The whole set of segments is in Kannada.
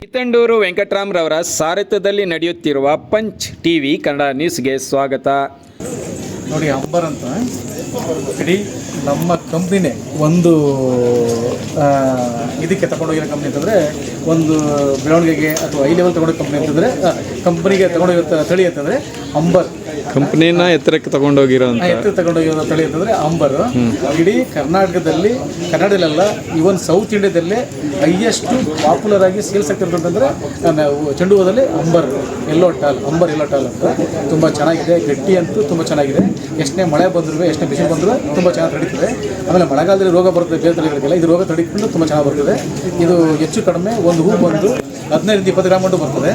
ಇತಂಡೂರು ವೆಂಕಟರಾಮ್ರವರ ಸಾರಥ್ಯದಲ್ಲಿ ನಡೆಯುತ್ತಿರುವ ಪಂಚ್ ಟಿವಿ ಕನ್ನಡ ನ್ಯೂಸ್ಗೆ ಸ್ವಾಗತ. ನೋಡಿ, ಅಂಬರ್ ಅಂತ ಇಡೀ ನಮ್ಮ ಕಂಪ್ನಿನೇ ಒಂದು ಇದಕ್ಕೆ ತಗೊಂಡೋಗಿರೋ ಕಂಪ್ನಿ ಅಂತಂದರೆ, ಒಂದು ಬೆಳವಣಿಗೆಗೆ ಅಥವಾ ಹೈ ಲೆವೆಲ್ ತಗೊಂಡೋಗೋ ಕಂಪ್ನಿ ಅಂತಂದರೆ, ಕಂಪ್ನಿಗೆ ತಗೊಂಡೋಗಿರೋ ತಳಿ ಅಂತಂದರೆ ಅಂಬರ್. ಕಂಪ್ನಿನ ಎತ್ತರಕ್ಕೆ ತಗೊಂಡೋಗಿರೋ ತಳಿ ಅಂತಂದರೆ ಅಂಬರ್. ಇಡೀ ಕರ್ನಾಟಕದಲ್ಲೆಲ್ಲ ಈವನ್ ಸೌತ್ ಇಂಡಿಯಾದಲ್ಲೇ ಹೈಯೆಸ್ಟ್ ಪಾಪ್ಯುಲರ್ ಆಗಿ ಸೇಲ್ಸ್ ಆಗ್ತಿರೋದಂತಂದರೆ ಚೆಂಡು ಹೂವದಲ್ಲಿ ಅಂಬರ್ ಎಲ್ಲೋ ಟಾಲ್ ಅಂತ ತುಂಬ ಚೆನ್ನಾಗಿದೆ. ಗಟ್ಟಿ ಅಂತೂ ತುಂಬ ಚೆನ್ನಾಗಿದೆ. ಎಷ್ಟೇ ಮಳೆ ಬಂದರೂ ಎಷ್ಟೇ ಬಿಸಿಲು ಬಂದರೂ ತುಂಬ ಚೆನ್ನಾಗಿ ತಡೀತದೆ. ಆಮೇಲೆ ಮಳೆಗಾಲದಲ್ಲಿ ರೋಗ ಬರ್ತದೆ ಬೇರೆ ತಳಿಗಳಿಗೆಲ್ಲ, ಇದು ರೋಗ ತಡಿಕೊಂಡು ತುಂಬ ಚೆನ್ನಾಗಿ ಬರ್ತದೆ. ಇದು ಹೆಚ್ಚು ಕಡಿಮೆ ಒಂದು ಹೂ ಬಂದು 15-20 ಗ್ರಾಮ್ ಗಂಟು ಬರ್ತದೆ.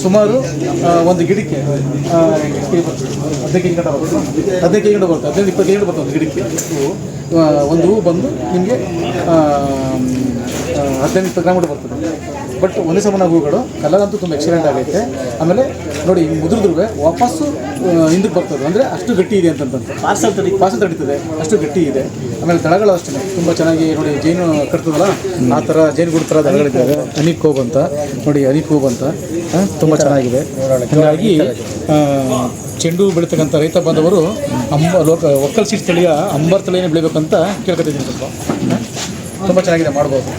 ಸುಮಾರು ಒಂದು ಗಿಡಕ್ಕೆ 15 ಕೆಜಿ ಗಂಟೆ ಬರ್ತದೆ. 15 ಕೆಜಿ ಗಂಟೆ ಬರ್ತದೆ, 15-20 ಕೆಜಿ ಬರ್ತದೆ ಒಂದು ಗಿಡಕ್ಕೆ. ಒಂದು ಹೂ ಬಂದು ನಿಮಗೆ 15-20 ಗ್ರಾಮ್ ಗಂಟು ಬರ್ತದೆ. ಬಟ್ ಒಂದೇ ಸಮಾನ ಹೂಗಳು, ಕಲರ್ ಅಂತೂ ತುಂಬ ಎಕ್ಸಲೆಂಟ್ ಆಗೈತೆ. ಆಮೇಲೆ ನೋಡಿ, ಮುದುರಿದ್ರೂ ವಾಪಸ್ಸು ಹಿಂದಕ್ಕೆ ಬರ್ತದೆ, ಅಂದರೆ ಅಷ್ಟು ಗಟ್ಟಿ ಇದೆ ಅಂತಂತ ಪಾರ್ಸಲ್ ತಡೀತದೆ, ಅಷ್ಟು ಗಟ್ಟಿ ಇದೆ. ಆಮೇಲೆ ದಳಗಳು ಅಷ್ಟೇ ತುಂಬ ಚೆನ್ನಾಗಿ ನೋಡಿ, ಜೇನು ಕಟ್ತದಲ್ಲ ಆ ಥರ ಜೇನುಗೂಡು ಥರ ದಳಗಳಿದ್ದಾವೆ. ಹನಿಕೋಬ್ ಅಂತ ನೋಡಿ, ಹನಿಕೋಬ್ ಅಂತ ತುಂಬ ಚೆನ್ನಾಗಿದೆ. ಹಾಗಾಗಿ ಚೆಂಡು ಬೆಳೀತಕ್ಕಂಥ ರೈತ ಬಾಂಧವರು ಒಕ್ಕಲ್ ಸೀಡ್ಸ್ ತಳಿಯ ಅಂಬರ್ ತಳಿಯೇ ಬೆಳಿಬೇಕಂತ ಕೇಳ್ಕೊತಿದ್ದೀನಿ. ಸ್ವಲ್ಪ ತುಂಬ ಚೆನ್ನಾಗಿದೆ, ಮಾಡ್ಬೋದು.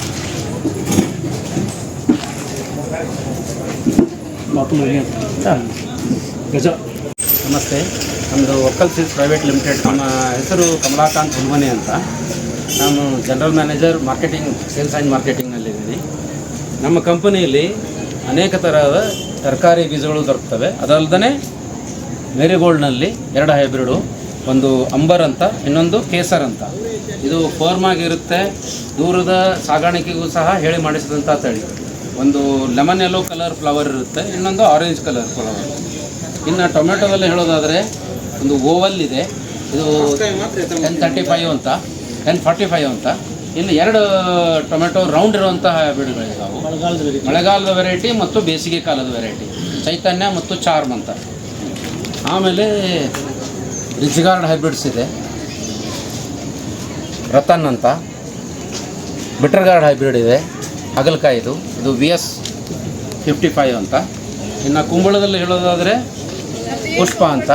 ನಮಸ್ತೆ, ನಮ್ಮದು ಒಕ್ಕಲ್ ಸೀಡ್ಸ್ ಪ್ರೈವೇಟ್ ಲಿಮಿಟೆಡ್. ನಮ್ಮ ಹೆಸರು ಕಮಲಾಕಾಂತ್ ಹುಲ್ಮನೆ ಅಂತ. ನಾನು general manager marketing, sales and ಮಾರ್ಕೆಟಿಂಗ್ನಲ್ಲಿದ್ದೀನಿ. ನಮ್ಮ ಕಂಪನಿಯಲ್ಲಿ ಅನೇಕ ಥರದ ತರಕಾರಿ ಬೀಜಗಳು ದೊರಕ್ತವೆ. ಅದಲ್ಲದೆ ಮೇರಿಗೋಲ್ಡ್ನಲ್ಲಿ 2 ಹೈಬ್ರಿಡು, ಒಂದು ಅಂಬರ್ ಅಂತ, ಇನ್ನೊಂದು ಕೇಸರ್ ಅಂತ. ಇದು ಫಾರ್ಮಾಗಿರುತ್ತೆ, ದೂರದ ಸಾಗಾಣಿಕೆಗೂ ಸಹ ಹೇಳಿ ಮಾಡಿಸಿದಂಥ ತಳಿ. ಒಂದು ಲೆಮನ್ ಯೆಲ್ಲೋ ಕಲರ್ ಫ್ಲವರ್ ಇರುತ್ತೆ, ಇನ್ನೊಂದು ಆರೆಂಜ್ ಕಲರ್ ಫ್ಲವರ್. ಇನ್ನು ಟೊಮೆಟೊದಲ್ಲಿ ಹೇಳೋದಾದರೆ ಒಂದು ಓವಲ್ ಇದೆ, ಇದು 1035 ಅಂತ, 1045 ಅಂತ. ಇನ್ನು 2 ಟೊಮೆಟೊ ರೌಂಡ್ ಇರುವಂತಹ ಹೈಬ್ರಿಡ್ಗಳಿದ್ದಾವೆ. ಮಳೆಗಾಲದ ವೆರೈಟಿ ಮತ್ತು ಬೇಸಿಗೆ ಕಾಲದ ವೆರೈಟಿ, ಚೈತನ್ಯ ಮತ್ತು ಚಾರ್ಮ್ ಅಂತ. ಆಮೇಲೆ ರಿಚ್ಗಾರ್ಡ್ ಹೈಬ್ರಿಡ್ಸ್ ಇದೆ, ರತನ್ ಅಂತ. ಬಿಟರ್ಗಾರ್ಡ್ ಹೈಬ್ರಿಡ್ ಇದೆ, ಹಾಗಲಕಾಯಿದು, ಇದು VS 55 ಅಂತ. ಇನ್ನು ಕುಂಬಳದಲ್ಲಿ ಹೇಳೋದಾದರೆ ಪುಷ್ಪ ಅಂತ,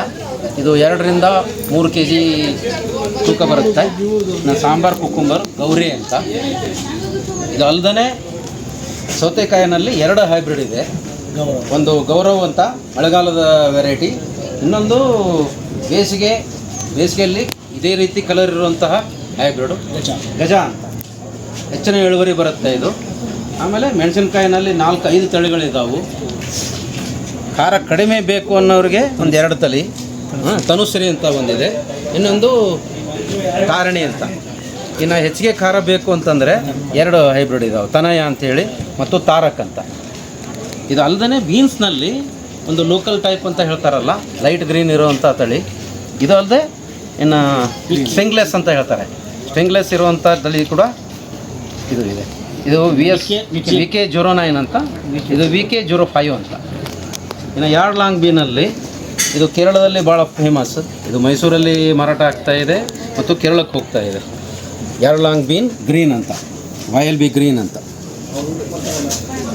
ಇದು 2-3 kg ತೂಕ ಬರುತ್ತೆ. ಇನ್ನು ಸಾಂಬಾರ್ ಕುಕುಂಬರ್ ಗೌರಿ ಅಂತ. ಇದು ಅಲ್ಲದೆ ಸೌತೆಕಾಯಿನಲ್ಲಿ 2 ಹೈಬ್ರಿಡ್ ಇದೆ, ಒಂದು ಗೌರವ್ ಅಂತ ಮಳೆಗಾಲದ ವೆರೈಟಿ, ಇನ್ನೊಂದು ಬೇಸಿಗೆಯಲ್ಲಿ ಇದೇ ರೀತಿ ಕಲರ್ ಇರುವಂತಹ ಹೈಬ್ರಿಡು ಗಜ ಅಂತ. ಹೆಚ್ಚಿನ ಇಳುವರಿ ಬರುತ್ತೆ ಇದು. ಆಮೇಲೆ ಮೆಣಸಿನ್ಕಾಯಿನಲ್ಲಿ 4-5 ತಳಿಗಳಿದ್ದಾವೆ. ಖಾರ ಕಡಿಮೆ ಬೇಕು ಅನ್ನೋರಿಗೆ ಒಂದು 2 ತಳಿ, ತನುಶ್ರೀ ಅಂತ ಒಂದಿದೆ, ಇನ್ನೊಂದು ಕಾರಣಿ ಅಂತ. ಇನ್ನು ಹೆಚ್ಚಿಗೆ ಖಾರ ಬೇಕು ಅಂತಂದರೆ 2 ಹೈಬ್ರಿಡ್ ಇದ್ದಾವೆ, ತನಯ ಅಂಥೇಳಿ ಮತ್ತು ತಾರಕ್ ಅಂತ. ಇದು ಅಲ್ಲದೆ ಬೀನ್ಸ್ನಲ್ಲಿ ಒಂದು ಲೋಕಲ್ ಟೈಪ್ ಅಂತ ಹೇಳ್ತಾರಲ್ಲ, ಲೈಟ್ ಗ್ರೀನ್ ಇರುವಂಥ ತಳಿ. ಇದು ಅಲ್ಲದೆ ಇನ್ನು ಸ್ಟ್ರಿಂಗ್ಲೆಸ್ ಅಂತ ಹೇಳ್ತಾರೆ, ಸ್ಟ್ರಿಂಗ್ಲೆಸ್ ಇರುವಂಥ ತಳಿ ಕೂಡ ಇದು ಇದೆ. ಇದು VK 09 ಅಂತ, ಇದು VK 05 ಅಂತ. ಇನ್ನು ಯಾರ್ಡ್ ಲಾಂಗ್ ಬೀನಲ್ಲಿ ಇದು ಕೇರಳದಲ್ಲಿ ಭಾಳ ಫೇಮಸ್. ಇದು ಮೈಸೂರಲ್ಲಿ ಮಾರಾಟ ಆಗ್ತಾಯಿದೆ ಮತ್ತು ಕೇರಳಕ್ಕೆ ಹೋಗ್ತಾ ಇದೆ. ಯಾರ್ಡ್ ಲಾಂಗ್ ಬೀನ್ ಗ್ರೀನ್ ಅಂತ, YLB ಗ್ರೀನ್ ಅಂತ.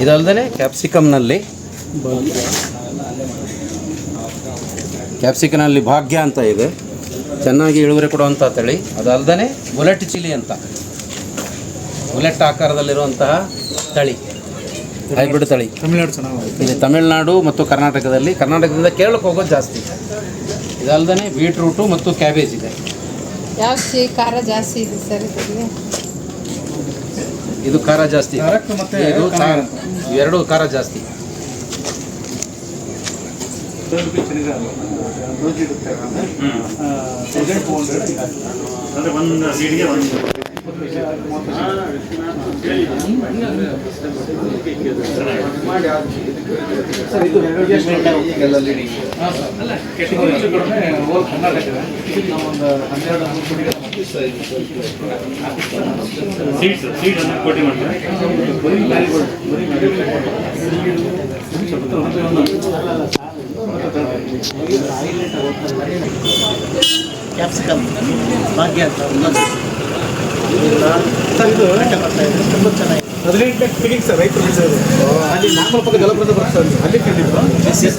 ಇದಲ್ಲದೆ ಕ್ಯಾಪ್ಸಿಕನಲ್ಲಿ ಭಾಗ್ಯ ಅಂತ ಇದೆ, ಚೆನ್ನಾಗಿ ಇಳುವರಿ ಕೊಡುವಂಥ ತಳಿ. ಅದಲ್ಲದೆ ಬುಲೆಟ್ ಚಿಲ್ಲಿ ಅಂತ, ಬುಲೆಟ್ ಆಕಾರದಲ್ಲಿರುವಂತಹ ತಳಿ, ಹೈಬ್ರಿಡ್ ತಳಿ. ಇದು ತಮಿಳುನಾಡು ಮತ್ತು ಕರ್ನಾಟಕದಿಂದ ಕೇರಳಕ್ಕೆ ಹೋಗೋದು ಜಾಸ್ತಿ. ಇದಲ್ಲದೆ ಬೀಟ್ರೂಟು ಮತ್ತು ಕ್ಯಾಬೇಜ್ ಇದೆ. ಖಾರ ಜಾಸ್ತಿ ಇದೆ ಸರ್, ಇದು ಖಾರ ಜಾಸ್ತಿ, ಇದು 2 ಖಾರ ಜಾಸ್ತಿ. ಕ್ಯಾಪ್ಸಿಕಮ್ ಭಾಗ್ಯ ಅಂತ ಸರ್, ಇದು ತುಂಬ ಚೆನ್ನಾಗಿದೆ. 18 ಫೀಲಿಂಗ್ ಸರ್ ರೈತರು ಬೆಳೆಸೋದು ಅಲ್ಲಿ ನಾಲ್ಕು ಪಕ್ಕ ಜಲಪ್ರದ ಬರುತ್ತೆ ಸರ್ ಅಲ್ಲಿ ಕೇಳಿದ್ರು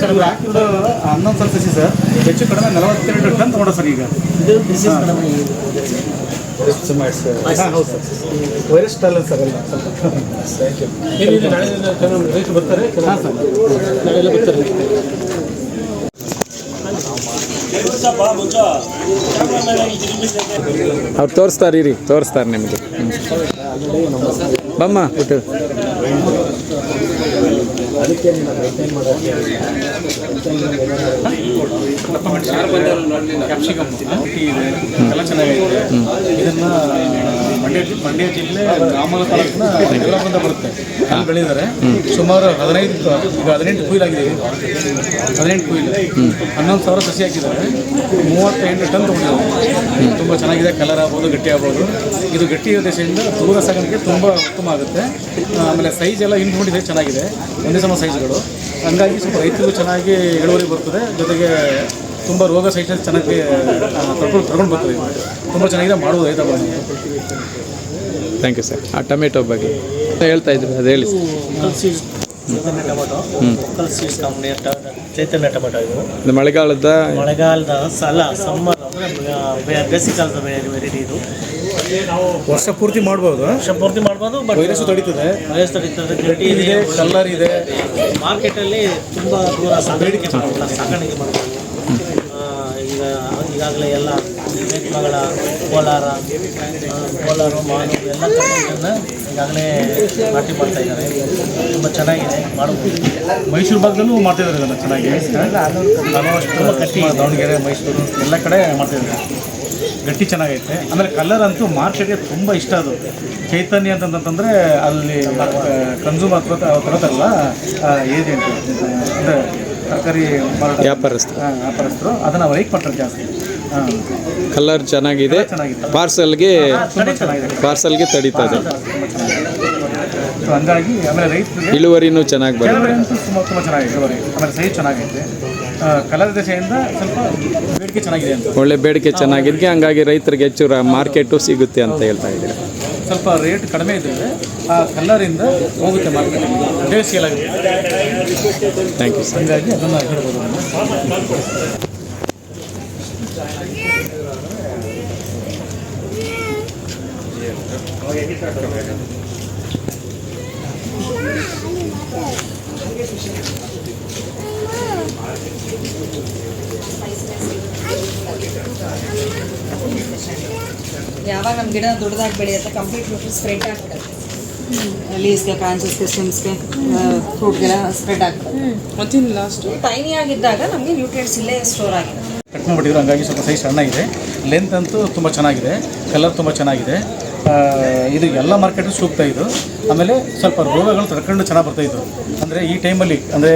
ಕಡಿಮೆ ಹಾಕಿದ್ದು 11 ಸಾವಿರ ಸಸಿ ಸರ್ ಹೆಚ್ಚು ಕಡಿಮೆ 42 ಟನ್ ತಗೊಂಡು ಸರ್ ಈಗ ಹೌದು ಸರ್ ವೈರಸ್ ಸ್ಟಾಲ್ ಸರ್ ಎಲ್ಲ ರೈತರು ಬರ್ತಾರೆ ಹಾಂ ಸರ್ ನಾಳೆಲ್ಲ ಬರ್ತಾರೆ ಅವ್ರು ತೋರಿಸ್ತಾರೆ ನಿಮಗೆ ಬಮ್ಮ ಬಿಟ್ಟು ಕ್ಯಾಪ್ಸಿಕಮ್ ಇದೆ ಎಲ್ಲ ಚೆನ್ನಾಗಿದೆ ಇದನ್ನು ಮಂಡ್ಯ ಜಿಲ್ಲೆ ರಾಮನಗರ ತಾಲೂಕಿನ ಯಲ್ಲಾಪುರದಿಂದ ಬರುತ್ತೆ ಅಲ್ಲಿ ಬೆಳೆದಿದ್ದಾರೆ ಸುಮಾರು 18 ಕುಯ್ಲ್ ಆಗಿದೆ 18 ಕುಯ್ಲ್ 11 ಸಾವಿರ ಸಸಿ ಹಾಕಿದ್ದಾರೆ 38 ಟನ್ ತೊಗೊಂಡಿದ್ದಾರೆ ತುಂಬ ಚೆನ್ನಾಗಿದೆ ಕಲರ್ ಆಗ್ಬೋದು ಗಟ್ಟಿ ಆಗ್ಬೋದು ಇದು ಗಟ್ಟಿ ಇರೋ ದೇಶದಿಂದ ದೂರ ಸಾಗಾಣಿಕೆ ತುಂಬ ಉತ್ತಮ ಆಗುತ್ತೆ ಆಮೇಲೆ ಸೈಜ್ ಎಲ್ಲ ಹಿಂದ್ಕೊಂಡಿದೆ ಚೆನ್ನಾಗಿದೆ ಒಂದೇ ಸಮ ಸೈಜ್ಗಳು ಹಂಗಾಗಿ ಸ್ವಲ್ಪ ರೈತರಿಗೂ ಚೆನ್ನಾಗಿ ಇಳುವರಿ ಬರ್ತದೆ ಜೊತೆಗೆ ತುಂಬ ರೋಗ ಸಹಿತ ಚೆನ್ನಾಗಿ ತಗೊಂಡು ಬರ್ತದೆ ತುಂಬ ಚೆನ್ನಾಗಿದೆ ಮಾಡೋದು ರೈತ ಬಂದು ಥ್ಯಾಂಕ್ ಯು ಸರ್ ಆ ಟೊಮೆಟೊ ಬಗ್ಗೆ ಹೇಳ್ತಾ ಇದ್ರು ಅದು ಹೇಳಿ ಚೈತನ್ಯ ಟೊಮೆಟೊ ಲೋಕಲ್ ಸೀಡ್ಸ್ ಕಂಪ್ನಿ ಚೈತನ್ಯ ಟೊಮೆಟೊ ಇದು ಮಳೆಗಾಲದ ಸಮ್ಮರ್ ಅಂದರೆ ಬೇಸಿಗೆಕಾಲದ ವೆರೈಟಿ ಇದು ವರ್ಷ ಪೂರ್ತಿ ಮಾಡ್ಬೋದು ಬಟ್ ವೈರಸ್ ತಡೀತದೆ ಗಟ್ಟಿ ಇದೆ ಕಲ್ಲರ್ ಇದೆ ಮಾರ್ಕೆಟಲ್ಲಿ ತುಂಬ ದೂರ ಬೇಡಿಕೆ ಸಾಗಾಣಿಕೆ ಮಾಡ್ಬೋದು ಈಗಾಗಲೇ ಎಲ್ಲ ಮೇಲ್ಮಗಳ ಕೋಲಾರ ಮಾನು ಎಲ್ಲ ಕಡೆಯನ್ನು ಈಗಾಗಲೇ ನಾಟಿ ಮಾಡ್ತಾ ಇದ್ದಾರೆ ತುಂಬ ಚೆನ್ನಾಗಿದೆ ಮಾಡ್ಬೋದು ಮೈಸೂರು ಭಾಗದಲ್ಲೂ ಮಾಡ್ತಿದ್ದಾರೆ ಇದನ್ನು ಚೆನ್ನಾಗಿ ತುಂಬ ಗಟ್ಟಿ ದಾವಣಗೆರೆ ಮೈಸೂರು ಎಲ್ಲ ಕಡೆ ಮಾಡ್ತಿದ್ದಾರೆ ಗಟ್ಟಿ ಚೆನ್ನಾಗೈತೆ ಆಮೇಲೆ ಕಲರ್ ಅಂತೂ ಮಾರ್ಕೆಟ್ಗೆ ತುಂಬ ಇಷ್ಟ ಅದು ಚೈತನ್ಯ ಅಂತಂತಂದರೆ ಅಲ್ಲಿ ಕನ್ಸ್ಯೂಮರ್ ತಗೋತಾರಲ್ಲ ಏಜೆಂಟ್ ಅಂದರೆ ತರಕಾರಿ ವ್ಯಾಪಾರಸ್ಥರು ಅದನ್ನು ಲೈಕ್ ಮಾಡ್ತಾರೆ ಜಾಸ್ತಿ ಕಲರ್ ಚೆನ್ನಾಗಿದೆ ಪಾರ್ಸಲ್ಗೆ ತಡೀತದೆ ಹಂಗಾಗಿ ಆಮೇಲೆ ರೈತರಿಗೆ ಇಳುವರಿನೂ ಚೆನ್ನಾಗಿ ಬರುತ್ತೆ ತುಂಬ ಚೆನ್ನಾಗಿದೆ ಇಳುವರಿ ಆಮೇಲೆ ಸೈಜ್ ಚೆನ್ನಾಗೈತೆ ಕಲರ್ ದಶೆಯಿಂದ ಸ್ವಲ್ಪ ಬೇಡಿಕೆ ಚೆನ್ನಾಗಿದೆ ಅಂತ ಒಳ್ಳೆ ಬೇಡಿಕೆ ಚೆನ್ನಾಗಿದ್ದೆ ಹಂಗಾಗಿ ರೈತರಿಗೆ ಹೆಚ್ಚು ಮಾರ್ಕೆಟು ಸಿಗುತ್ತೆ ಅಂತ ಹೇಳ್ತಾ ಇದ್ದಾರೆ ಸ್ವಲ್ಪ ರೇಟ್ ಕಡಿಮೆ ಇದ್ದರೆ ಆ ಕಲ್ಲರಿಂದ ಹೋಗುತ್ತೆ ಮಾರ್ಕೆಟ್ ಸೇಲ್ ಆಗುತ್ತೆ ಥ್ಯಾಂಕ್ ಯು ಸರ್ ಹಂಗಾಗಿ ಅದನ್ನು ಹೇಳ್ಬೋದು ಯಾವಾಗ ನಮ್ಮ ಗಿಡ ದೊಡ್ಡದಾಗಿ ಬೆಳೆಯುತ್ತೆ ಕಂಪ್ಲೀಟ್ ನ್ಯೂಟ್ರಿ ಸ್ಪ್ರೆಡ್ ಆಗಿಬಿಡುತ್ತೆ ಲೀಸ್ಗೆ ಬ್ರಾಂಚಸ್ಗೆ ಸ್ಟೆಮ್ಸ್ಗೆ ಫ್ರೂಟ್ಗೆಲ್ಲ ಸ್ಪ್ರೆಡ್ ಆಗ್ತದೆ ಟೈನಿ ಆಗಿದ್ದಾಗ ನಮಗೆ ನ್ಯೂಟ್ರಿಯೆಂಟ್ಸ್ ಇಲ್ಲೇ ಸ್ಟೋರ್ ಆಗಿದೆ ಕಟ್ ಮಾಡಿಬಿಟ್ಟಿದ್ರು ಹಂಗಾಗಿ ಸ್ವಲ್ಪ ಸೈಜ್ ಸಣ್ಣ ಇದೆ ಲೆಂತ್ ಅಂತೂ ತುಂಬ ಚೆನ್ನಾಗಿದೆ ಕಲರ್ ತುಂಬ ಚೆನ್ನಾಗಿದೆ ಇದು ಎಲ್ಲ ಮಾರ್ಕೆಟು ಸೂಕ್ತ ಇದು ಆಮೇಲೆ ಸ್ವಲ್ಪ ರೋಗಗಳು ತಡ್ಕೊಂಡು ಚೆನ್ನಾಗಿ ಬರ್ತಾಯಿತ್ತು ಅಂದರೆ ಈ ಟೈಮಲ್ಲಿ ಅಂದರೆ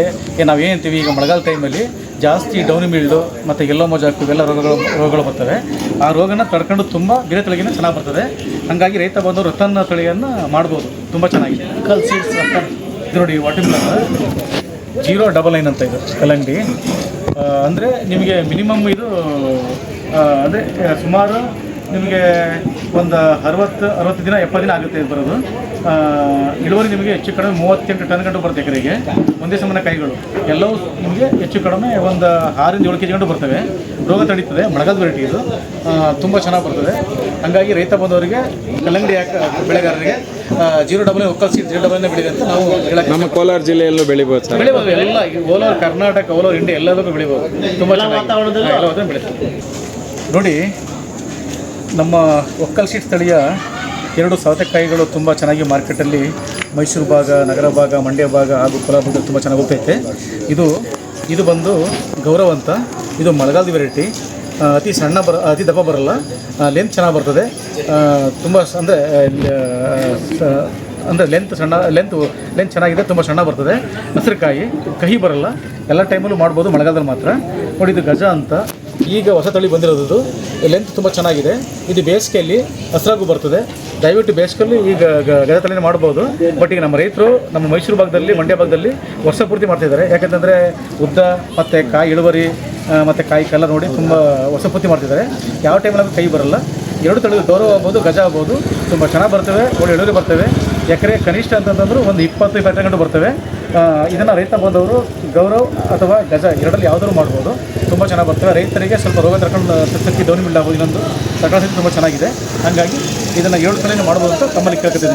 ನಾವೇನು ಅಂತೀವಿ ಈಗ ಮಳೆಗಾಲ ಟೈಮಲ್ಲಿ ಜಾಸ್ತಿ ಡೌನಿ ಮಿಲ್ಡು ಮತ್ತು ಎಲ್ಲೋ ಮೊಜಾಕು ಇವೆಲ್ಲ ರೋಗಗಳು ಬರ್ತವೆ ಆ ರೋಗನ ತಡ್ಕೊಂಡು ತುಂಬ ಗಿಡ ತಳಿಗಿನ ಚೆನ್ನಾಗಿ ಬರ್ತದೆ ಹಾಗಾಗಿ ರೈತ ಬಂದವರು ರತನ್ ತಳಿಯನ್ನು ಮಾಡ್ಬೋದು ತುಂಬ ಚೆನ್ನಾಗಿದೆ ಕಲ್ ಸೀಡ್ಸ್ ಇದು ನೋಡಿ ವಾಟರ್ಮೆಲನ್ 099 ಅಂತ ಇದು ಕಲ್ಲಂಗಡಿ ಅಂದರೆ ನಿಮಗೆ ಮಿನಿಮಮ್ ಇದು ಅಂದರೆ ಸುಮಾರು ನಿಮಗೆ ಒಂದು 60 ದಿನ 70 ದಿನ ಆಗುತ್ತೆ ಇದು ಬರೋದು ಇಳುವರಿ ನಿಮಗೆ ಹೆಚ್ಚು ಕಡಿಮೆ 38 ಟನ್ ಗಂಟು ಬರುತ್ತೆ ಎಕರೆಗೆ ಒಂದೇ ಸಮಾನ ಕಾಯಿಗಳು ಎಲ್ಲವೂ ನಿಮಗೆ ಹೆಚ್ಚು ಕಡಿಮೆ ಒಂದು 6 ರಿಂದ 7 kg ಗಂಟು ಬರ್ತವೆ ರೋಗ ತಡೀತದೆ ಮಳೆಗಾಲದ ವೆರೈಟಿ ಇದು ತುಂಬ ಚೆನ್ನಾಗಿ ಬರ್ತದೆ ಹಾಗಾಗಿ ರೈತ ಬಂದವರಿಗೆ ಕಲ್ಲಂಗಡಿ ಬೆಳೆಗಾರರಿಗೆ 099 ಒಕ್ಕಲ್ ಸೀಡ್ 099 ಬೆಳೀರಿ ಅಂತ ನಾವು ಹೇಳಕ್ಕೆ ನಮ್ಮ ಕೋಲಾರ ಜಿಲ್ಲೆಯಲ್ಲೂ ಬೆಳಿಬೋದು ಬೆಳಿಬೋದು ಎಲ್ಲ ಓಲ್ ಓವರ್ ಕರ್ನಾಟಕ ಓಲ್ ಓವರ್ ಇಂಡಿಯಾ ಎಲ್ಲದಕ್ಕೂ ಬೆಳಿಬೋದು ತುಂಬ ಚೆನ್ನಾಗಿ ಬೆಳೀತದೆ ನೋಡಿ ನಮ್ಮ ಒಕ್ಕಲ್ ಸೀಡ್ ಸ್ಥಳೀಯ 2 ಸೌತೆಕಾಯಿಗಳು ತುಂಬ ಚೆನ್ನಾಗಿ ಮಾರ್ಕೆಟಲ್ಲಿ ಮೈಸೂರು ಭಾಗ ನಗರ ಭಾಗ ಮಂಡ್ಯ ಭಾಗ ಹಾಗೂ ಕೋಲಾರ ಭಾಗ ತುಂಬ ಚೆನ್ನಾಗಿ ಹೋಗ್ತೈತೆ ಇದು ಬಂದು ಗೌರವ ಅಂತ ಇದು ಮಳೆಗಾಲದ ವೆರೈಟಿ ಅತಿ ದಪ್ಪ ಬರಲ್ಲ ಲೆಂತ್ ಚೆನ್ನಾಗಿ ಬರ್ತದೆ ತುಂಬ ಅಂದರೆ ಲೆಂತ್ ಚೆನ್ನಾಗಿದೆ ತುಂಬ ಸಣ್ಣ ಬರ್ತದೆ ಹಸಿರುಕಾಯಿ ಕಹಿ ಬರಲ್ಲ ಎಲ್ಲ ಟೈಮಲ್ಲೂ ಮಾಡ್ಬೋದು ಮಳೆಗಾಲದಲ್ಲಿ ಮಾತ್ರ ನೋಡಿ ಇದು ಗಜ ಅಂತ ಈಗ ಹೊಸ ತಳಿ ಬಂದಿರೋದು ಲೆಂತ್ ತುಂಬ ಚೆನ್ನಾಗಿದೆ ಇದು ಬೇಸಿಗೆಯಲ್ಲಿ ಹಸಿರಾಗೂ ಬರ್ತದೆ ದಯವಿಟ್ಟು ಬೇಸಿಗೆಯಲ್ಲಿ ಈಗ ಗಜ ತಳಿನೇ ಮಾಡ್ಬೋದು ಬಟ್ ಈಗ ನಮ್ಮ ರೈತರು ನಮ್ಮ ಮೈಸೂರು ಭಾಗದಲ್ಲಿ ಮಂಡ್ಯ ಭಾಗದಲ್ಲಿ ವರ್ಷ ಪೂರ್ತಿ ಮಾಡ್ತಿದ್ದಾರೆ ಯಾಕೆಂತಂದರೆ ಉದ್ದ ಮತ್ತು ಕಾಯಿ ಇಳುವರಿ ಮತ್ತು ಕಾಯಿ ಕಲ್ಲ ನೋಡಿ ತುಂಬ ವರ್ಷ ಪೂರ್ತಿ ಮಾಡ್ತಿದ್ದಾರೆ ಯಾವ ಟೈಮಲ್ಲಿ ಕೈ ಬರಲ್ಲ 2 ತಳಿ ಗೌರವ ಆಗ್ಬೋದು ಗಜ ಆಗ್ಬೋದು ತುಂಬ ಚೆನ್ನಾಗಿ ಬರ್ತವೆ ಒಳ್ಳೆ ಇಳುವರಿ ಬರ್ತವೆ ಎಕರೆ ಕನಿಷ್ಠ ಅಂತಂದ್ರೆ ಒಂದು 20-22 ಗಂಟೆ ಬರ್ತವೆ. ಇದನ್ನು ರೈತ ಬಂದವರು ಗೌರವ್ ಅಥವಾ ಗಜ ಎರಡಲ್ಲಿ ಯಾವುದಾದ್ರು ಮಾಡ್ಬೋದು. ತುಂಬ ಚೆನ್ನಾಗಿ ಬರ್ತವೆ. ರೈತರಿಗೆ ಸ್ವಲ್ಪ ರೋಗ ತಕ್ಕಿ ಡೌನ್ ಮಿಲ್ ಆಗ್ಬೋದು. ಇನ್ನೊಂದು ತಗೊಳ್ಳಿ ತುಂಬ ಚೆನ್ನಾಗಿದೆ. ಹಾಗಾಗಿ ಇದನ್ನು 7 ತಲೆನೇ ಮಾಡ್ಬೋದು ಅಂತ ತಮ್ಮಲ್ಲಿ ಕೇಳ್ಕೊತಿದ್ದೀನಿ.